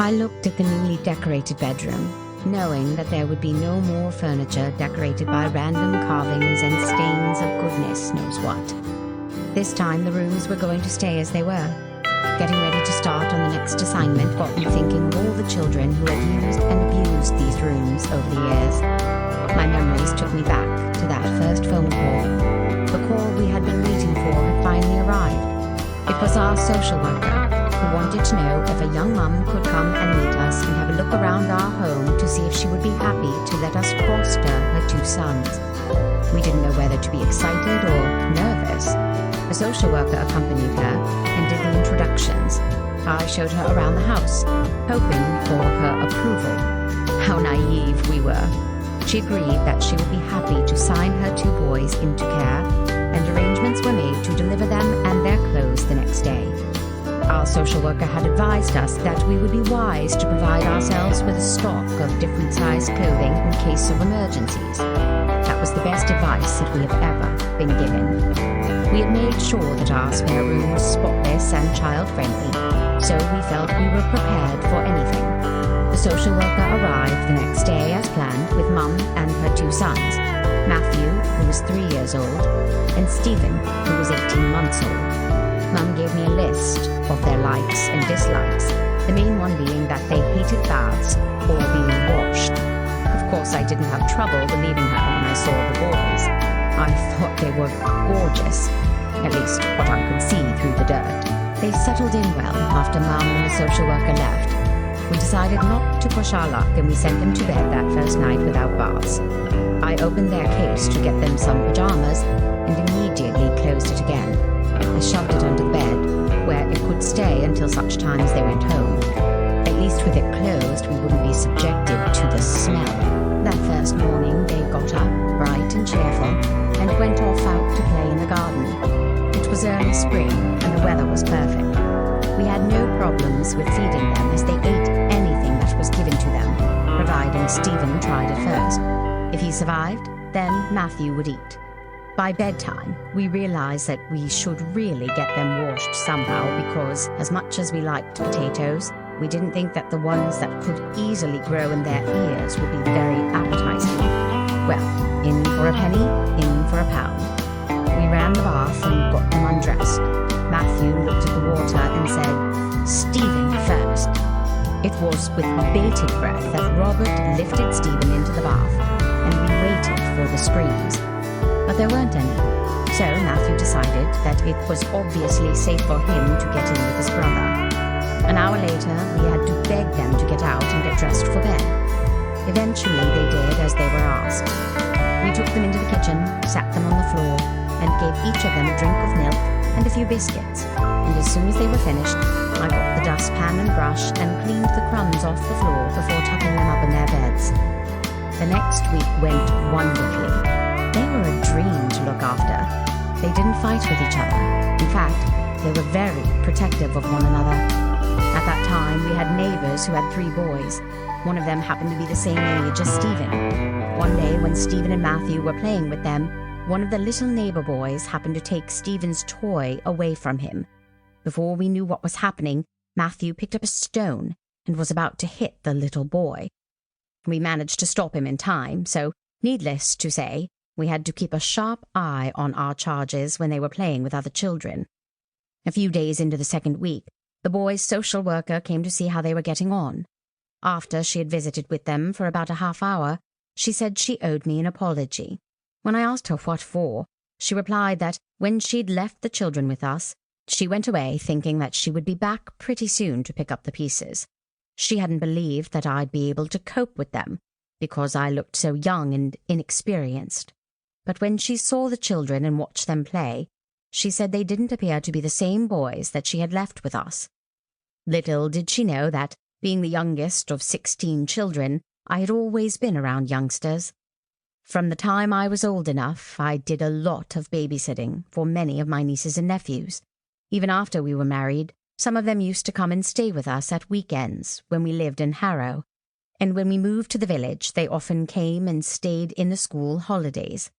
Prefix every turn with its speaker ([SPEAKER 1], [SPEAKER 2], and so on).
[SPEAKER 1] I looked at the newly decorated bedroom, knowing that there would be no more furniture decorated by random carvings and stains of goodness knows what. This time the rooms were going to stay as they were. Getting ready to start on the next assignment got me thinking of all the children who had used and abused these rooms over the years. My memories took me back to that first phone call. The call we had been waiting for had finally arrived. It was our social worker, who wanted to know if a young mum could come and meet us and have a look around our home to see if she would be happy to let us foster her 2 sons. We didn't know whether to be excited or nervous. A social worker accompanied her and did the introductions. I showed her around the house, hoping for her approval. How naive we were. She agreed that she would be happy to sign her 2 boys into care, and arrangements were made to deliver them and their clothes the next day. Our social worker had advised us that we would be wise to provide ourselves with a stock of different sized clothing in case of emergencies. That was the best advice that we have ever been given. We had made sure that our spare room was spotless and child-friendly, so we felt we were prepared for anything. The social worker arrived the next day as planned with Mum and her 2 sons, Matthew, who was 3 years old, and Stephen, who was 18 months old. Mum gave me a list of their likes and dislikes, the main one being that they hated baths or being washed. Of course, I didn't have trouble believing her when I saw the boys. I thought they were gorgeous, at least what I could see through the dirt. They settled in well after Mum and the social worker left. We decided not to push our luck and we sent them to bed that first night without baths. I opened their case to get them some pajamas and immediately closed it again. I shoved it under the bed, where it could stay until such time as they went home. At least with it closed, we wouldn't be subjected to the smell. That first morning, they got up, bright and cheerful, and went off out to play in the garden. It was early spring, and the weather was perfect. We had no problems with feeding them as they ate anything that was given to them, providing Stephen tried it first. If he survived, then Matthew would eat. By bedtime, we realized that we should really get them washed somehow because, as much as we liked potatoes, we didn't think that the ones that could easily grow in their ears would be very appetizing. Well, in for a penny, in for a pound. We ran the bath and got them undressed. Matthew looked at the water and said, "Stephen first." It was with bated breath that Robert lifted Stephen into the bath, and we waited for the screams. But there weren't any, so Matthew decided that it was obviously safe for him to get in with his brother. An hour later, we had to beg them to get out and get dressed for bed. Eventually, they did as they were asked. We took them into the kitchen, sat them on the floor, and gave each of them a drink of milk and a few biscuits. And as soon as they were finished, I got the dustpan and brush and cleaned the crumbs off the floor before tucking them up in their beds. The next week went wonderfully. They were a dream to look after. They didn't fight with each other. In fact, they were very protective of one another. At that time, we had neighbors who had 3 boys. One of them happened to be the same age as Stephen. One day, when Stephen and Matthew were playing with them, one of the little neighbor boys happened to take Stephen's toy away from him. Before we knew what was happening, Matthew picked up a stone and was about to hit the little boy. We managed to stop him in time, so, needless to say, we had to keep a sharp eye on our charges when they were playing with other children. A few days into the second week, the boys' social worker came to see how they were getting on. After she had visited with them for about a half hour, she said she owed me an apology. When I asked her what for, she replied that when she'd left the children with us, she went away thinking that she would be back pretty soon to pick up the pieces. She hadn't believed that I'd be able to cope with them, because I looked so young and inexperienced. But when she saw the children and watched them play, she said they didn't appear to be the same boys that she had left with us. Little did she know that, being the youngest of 16 children, I had always been around youngsters. From the time I was old enough, I did a lot of babysitting for many of my nieces and nephews. Even after we were married, some of them used to come and stay with us at weekends when we lived in Harrow. And when we moved to the village, they often came and stayed in the school holidays.